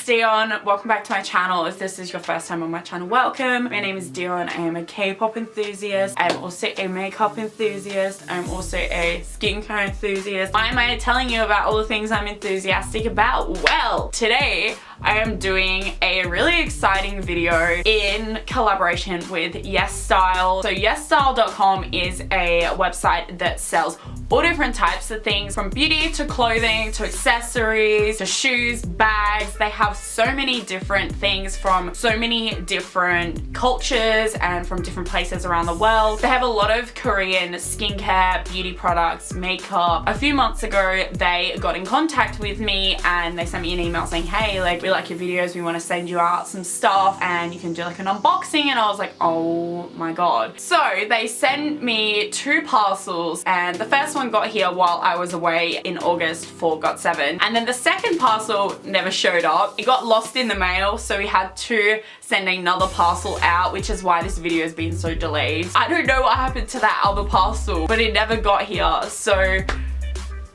Dion. Welcome back to my channel. If this is your first time on my channel, welcome. My name is Dion. I am a K-pop enthusiast. I'm also a makeup enthusiast. I'm also a skincare enthusiast. Why am I telling you about all the things I'm enthusiastic about? Well, today I am doing a really exciting video in collaboration with YesStyle. So YesStyle.com is a website that sells all different types of things, from beauty to clothing to accessories to shoes, bags. They have so many different things from so many different cultures and from different places around the world. They have a lot of Korean skincare, beauty products, makeup. A few months ago, they got in contact with me and they sent me an email saying, hey, like, we like your videos, we want to send you out some stuff and you can do like an unboxing. And I was like, oh my god. So they sent me 2 parcels, and the first one got here while I was away in August for GOT7, and then the second parcel never showed up. It got lost in the mail, so we had to send another parcel out, which is why this video has been so delayed. I don't know what happened to that other parcel, but it never got here, so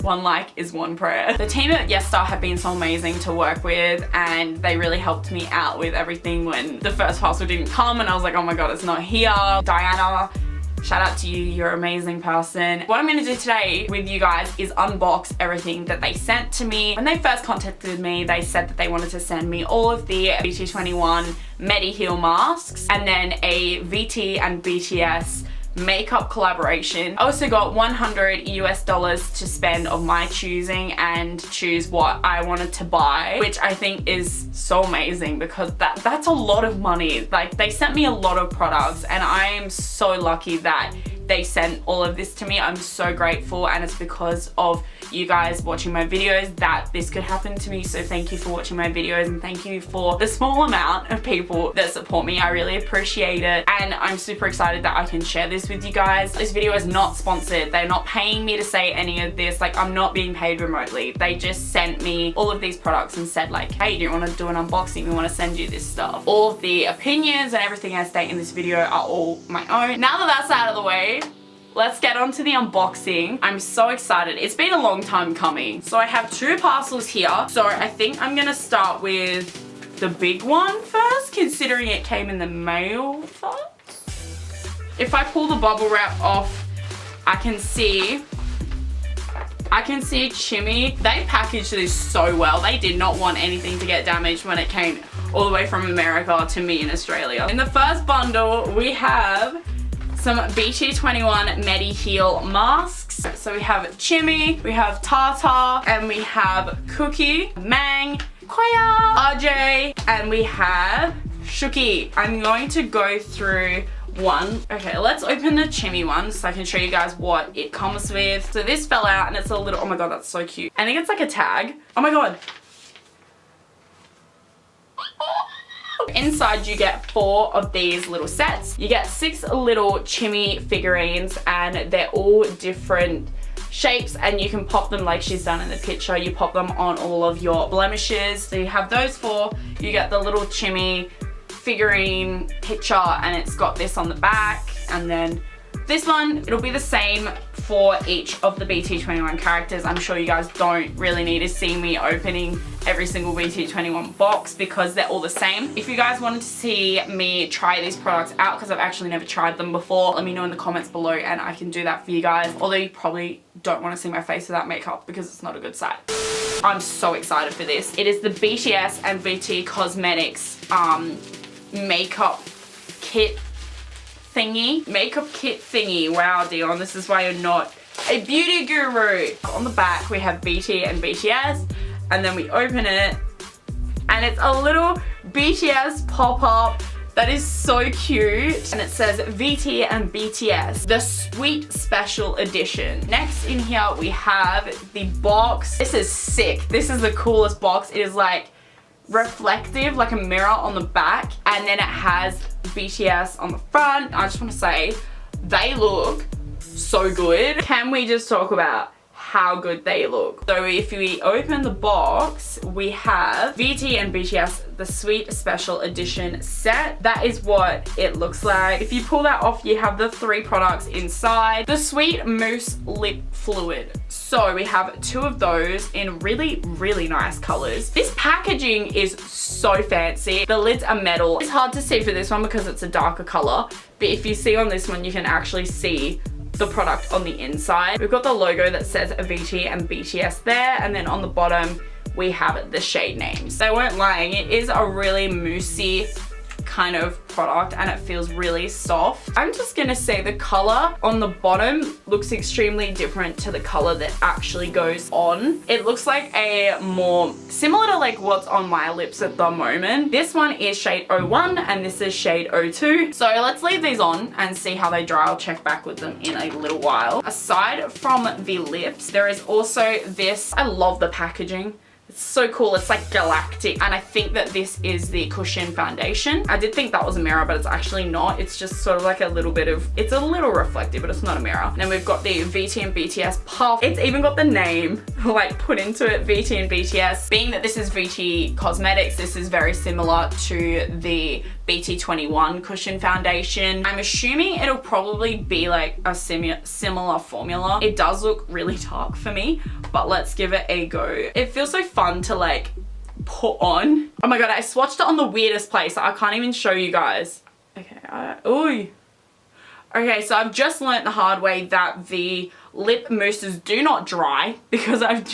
one like is one prayer. The team at YesStyle have been so amazing to work with, and they really helped me out with everything when the first parcel didn't come and I was like, oh my god, it's not here. Diana, shout out to you, you're an amazing person. What I'm gonna do today with you guys is unbox everything that they sent to me. When they first contacted me, they said that they wanted to send me all of the BT21 Mediheal masks and then a VT and BTS makeup collaboration. I also got $100 to spend of my choosing and choose what I wanted to buy, which I think is so amazing because that's a lot of money. Like, they sent me a lot of products and I am so lucky that they sent all of this to me. I'm so grateful, and it's because of you guys watching my videos that this could happen to me. So thank you for watching my videos, and thank you for the small amount of people that support me. I really appreciate it, and I'm super excited that I can share this with you guys. This video is not sponsored. They're not paying me to say any of this. Like, I'm not being paid remotely. They just sent me all of these products and said like, hey, do you want to do an unboxing? We want to send you this stuff. All of the opinions and everything I state in this video are all my own. Now that that's out of the way, let's get on to the unboxing. I'm so excited. It's been a long time coming. So I have 2 parcels here. So I think I'm gonna start with the big one first, considering it came in the mail first. If I pull the bubble wrap off, I can see Chimmy. They packaged this so well. They did not want anything to get damaged when it came all the way from America to me in Australia. In the first bundle, we have some BT21 Mediheal masks. So we have Chimmy, we have Tata, and we have Cookie, Mang, Koya, RJ, and we have Shuki. I'm going to go through one. Okay, let's open the Chimmy one so I can show you guys what it comes with. So this fell out and it's a little, oh my god, that's so cute. I think it's like a tag. Oh my god. Inside you get 4 of these little sets. You get 6 little Chimmy figurines, and they're all different shapes, and you can pop them like she's done in the picture. You pop them on all of your blemishes. So you have those 4. You get the little Chimmy figurine picture, and it's got this on the back, and then this one, it'll be the same for each of the BT21 characters. I'm sure you guys don't really need to see me opening every single BT21 box because they're all the same. If you guys wanted to see me try these products out, because I've actually never tried them before, let me know in the comments below and I can do that for you guys. Although you probably don't want to see my face without makeup because it's not a good sight. I'm so excited for this. It is the BTS and BT Cosmetics makeup kit thingy. Makeup kit thingy. Wow, Dion, this is why you're not a beauty guru. On the back, we have BT and BTS, and then we open it, and it's a little BTS pop-up that is so cute, and it says VT and BTS, the Sweet Special Edition. Next in here, we have the box. This is sick. This is the coolest box. It is like reflective, like a mirror on the back, and then it has BTS on the front. I just want to say they look so good. Can we just talk about how good they look. So if we open the box, we have VT and BTS the Sweet Special Edition set. That is what it looks like. If you pull that off, you have the 3 products inside. The Sweet Mousse Lip Fluid. So we have 2 of those in really, really nice colors. This packaging is so fancy. The lids are metal. It's hard to see for this one because it's a darker color, but if you see on this one, you can actually see the product on the inside. We've got the logo that says VT and BTS there, and then on the bottom, we have the shade names. They weren't lying, it is a really moussey kind of product and it feels really soft. I'm just gonna say the color on the bottom looks extremely different to the color that actually goes on. It looks like a more similar to like what's on my lips at the moment. This one is shade 01 and this is shade 02. So let's leave these on and see how they dry. I'll check back with them in a little while. Aside from the lips, there is also this. I love the packaging. It's so cool. It's like galactic, and I think that this is the cushion foundation. I did think that was a mirror, but it's actually not. It's just sort of like a little bit of, it's a little reflective, but it's not a mirror. And then we've got the VT and BTS puff. It's even got the name like put into it, VT and BTS. Being that this is VT Cosmetics, this is very similar to the BT21 cushion foundation. I'm assuming it'll probably be like a similar formula. It does look really dark for me, but let's give it a go. It feels so fun to like put on. Oh my god, I swatched it on the weirdest place. I can't even show you guys. Okay, ooh. Okay, so I've just learnt the hard way that the lip mousses do not dry because I've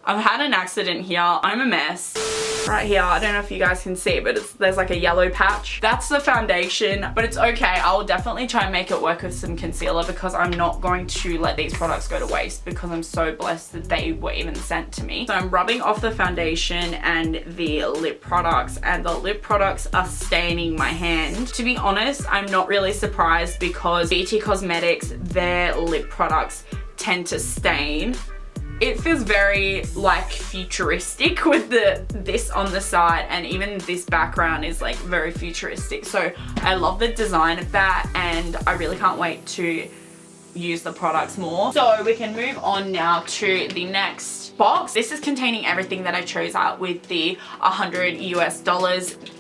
had an accident here. I'm a mess. Right here, I don't know if you guys can see, but there's like a yellow patch. That's the foundation, but it's okay. I'll definitely try and make it work with some concealer because I'm not going to let these products go to waste because I'm so blessed that they were even sent to me. So I'm rubbing off the foundation and the lip products, and the lip products are staining my hand. To be honest, I'm not really surprised because BT Cosmetics, their lip products tend to stain. It feels very like futuristic with this on the side, and even this background is like very futuristic. So I love the design of that and I really can't wait to use the products more. So we can move on now to the next box. This is containing everything that I chose out with the $100 US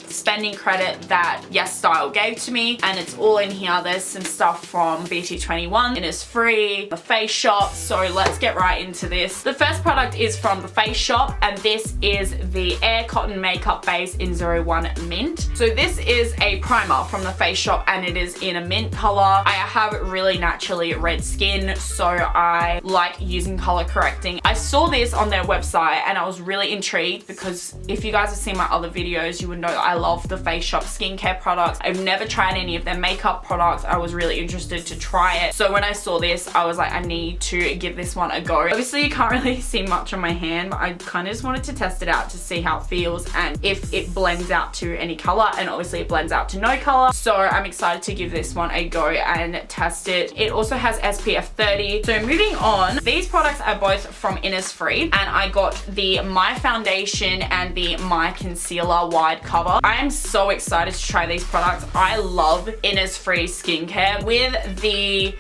spending credit that YesStyle gave to me, and it's all in here. There's some stuff from BT21, Innisfree, the Face Shop, so let's get right into this. The first product is from the Face Shop, and this is the Air Cotton Makeup Base in 01 Mint. So this is a primer from the Face Shop and it is in a mint color. I have really naturally red skin, so I like using color correcting. I saw this on their website and I was really intrigued because if you guys have seen my other videos, you would know that I love the Face Shop skincare products. I've never tried any of their makeup products. I was really interested to try it. So when I saw this, I was like, I need to give this one a go. Obviously you can't really see much on my hand, but I kind of just wanted to test it out to see how it feels and if it blends out to any color, and obviously it blends out to no color. So I'm excited to give this one a go and test it. It also has SPF 30. So moving on, these products are both from Innisfree, and I got the My Foundation and the My Concealer wide cover. I am so excited to try these products. I love Innisfree skincare. With the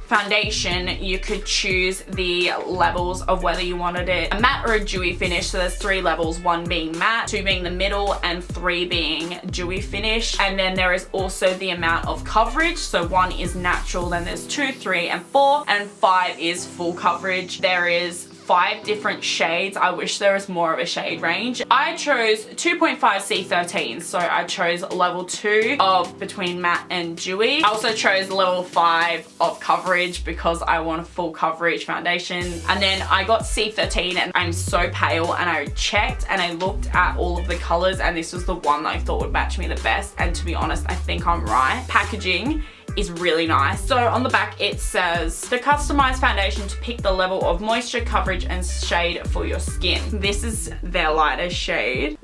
foundation, you could choose the levels of whether you wanted it a matte or a dewy finish. So there's 3 levels, 1 being matte, 2 being the middle, and 3 being dewy finish. And then there is also the amount of coverage. So 1 is natural, then there's 2, 3, and 4, and 5 is full coverage. There is 5 different shades. I wish there was more of a shade range. I chose 2.5 C13, so I chose level 2 of between matte and dewy. I also chose level 5 of coverage because I want a full coverage foundation. And then I got C13 and I'm so pale, and I checked and I looked at all of the colors and this was the one that I thought would match me the best, and to be honest, I think I'm right. Packaging is really nice. So on the back it says the customized foundation to pick the level of moisture, coverage, and shade for your skin. This is their lighter shade,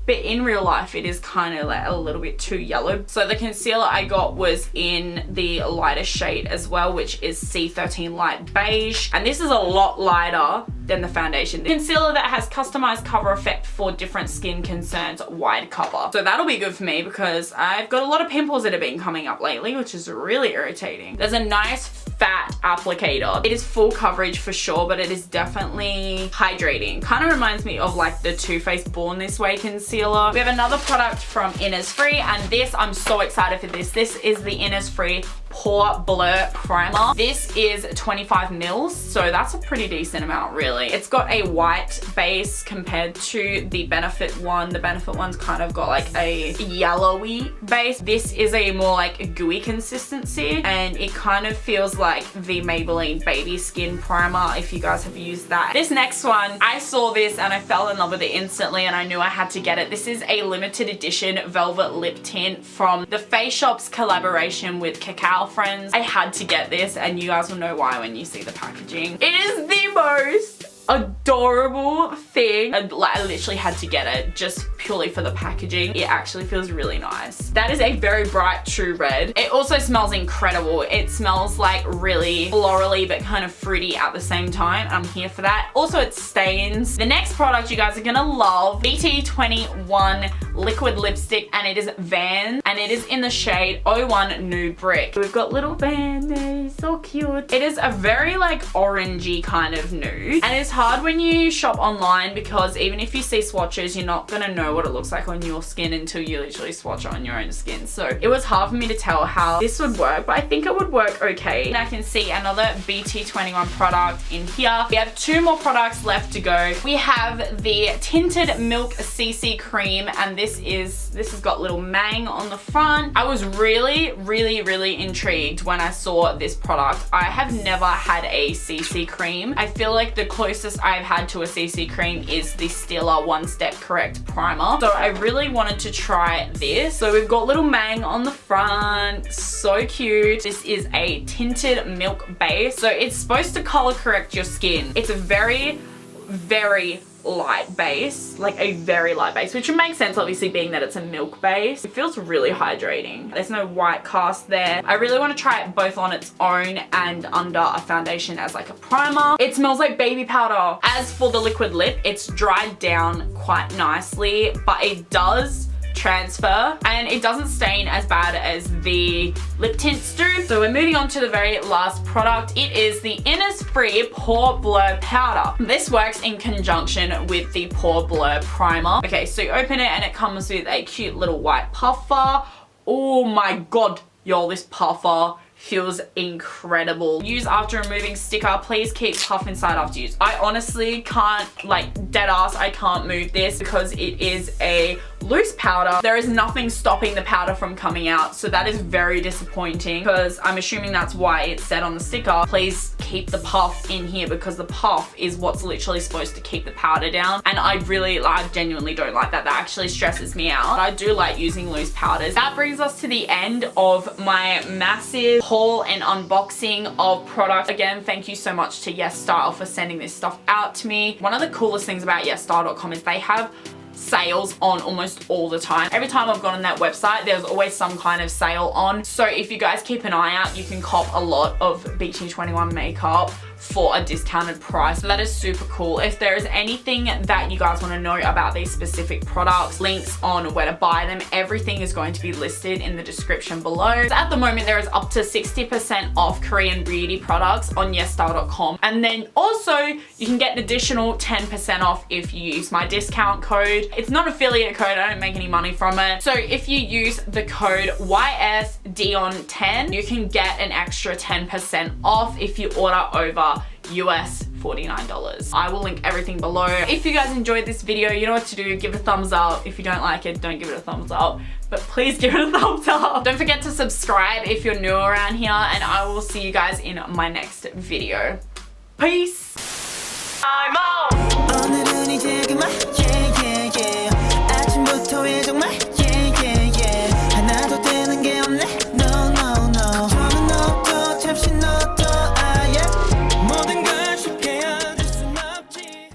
but in real life it is kind of like a little bit too yellow. So the concealer I got was in the lighter shade as well, which is C13 Light Beige, and this is a lot lighter than the foundation. The concealer that has customized cover effect for different skin concerns, wide cover. So that'll be good for me because I've got a lot of pimples that have been coming up lately, which is really irritating. There's a nice fat applicator. It is full coverage for sure, but it is definitely hydrating. Kind of reminds me of like the Too Faced Born This Way concealer. We have another product from Innisfree, and this, I'm so excited for this. This is the Innisfree Pore Blur Primer. This is 25 mils, so that's a pretty decent amount really. It's got a white base compared to the Benefit one. The Benefit one's kind of got like a yellowy base. This is a more like gooey consistency, and it kind of feels like the Maybelline Baby Skin Primer, if you guys have used that. This next one, I saw this and I fell in love with it instantly, and I knew I had to get it. This is a limited edition velvet lip tint from the Face Shop's collaboration with Kakao friends. I had to get this, and you guys will know why when you see the packaging. It is the most adorable thing. I literally had to get it just purely for the packaging. It actually feels really nice. That is a very bright true red. It also smells incredible. It smells like really florally but kind of fruity at the same time. I'm here for that. Also, it stains. The next product you guys are gonna love, BT21 liquid lipstick, and it is Van, and it is in the shade 01 Nude Brick. We've got little Van there, so cute. It is a very like orangey kind of nude, and it's hard when you shop online because even if you see swatches, you're not gonna know what it looks like on your skin until you literally swatch it on your own skin. So it was hard for me to tell how this would work, but I think it would work okay. And I can see another BT21 product in here. We have 2 more products left to go. We have the Tinted Milk CC Cream, and this has got little Mang on the front. I was really intrigued when I saw this product. I have never had a CC cream. I feel like the closest I've had to a CC cream is the Stila One Step Correct Primer. So I really wanted to try this. So we've got little Mang on the front, so cute. This is a tinted milk base. So it's supposed to color correct your skin. It's a very light base, like a very light base, which would make sense obviously being that it's a milk base. It feels really hydrating. There's no white cast there. I really want to try it both on its own and under a foundation as like a primer. It smells like baby powder. As for the liquid lip, it's dried down quite nicely, but it does transfer and it doesn't stain as bad as the lip tints do. So we're moving on to the very last product. It is the Innisfree Pore Blur Powder. This works in conjunction with the Pore Blur Primer. Okay, so you open it and it comes with a cute little white puffer. Oh my god, y'all, this puffer feels incredible. Use after removing sticker. Please keep puff inside after use. I honestly can't, like, dead ass, I can't move this because it is a loose powder. There is nothing stopping the powder from coming out, so that is very disappointing because I'm assuming that's why it said on the sticker, please keep the puff in here, because the puff is what's literally supposed to keep the powder down, and I genuinely don't like that. That actually stresses me out. But I do like using loose powders. That brings us to the end of my massive haul and unboxing of products. Again, thank you so much to YesStyle for sending this stuff out to me. One of the coolest things about YesStyle.com is they have sales on almost all the time. Every time I've gone on that website, there's always some kind of sale on. So if you guys keep an eye out, you can cop a lot of BT21 makeup for a discounted price. So that is super cool. If there is anything that you guys want to know about these specific products, links on where to buy them, everything is going to be listed in the description below. So at the moment, there is up to 60% off Korean beauty products on YesStyle.com. And then also you can get an additional 10% off if you use my discount code. It's not an affiliate code, I don't make any money from it. So if you use the code YSDION10, you can get an extra 10% off if you order over US $49. I will link everything below. If you guys enjoyed this video, you know what to do. Give it a thumbs up. If you don't like it, don't give it a thumbs up, but please give it a thumbs up. Don't forget to subscribe if you're new around here, and I will see you guys in my next video. Peace. I'm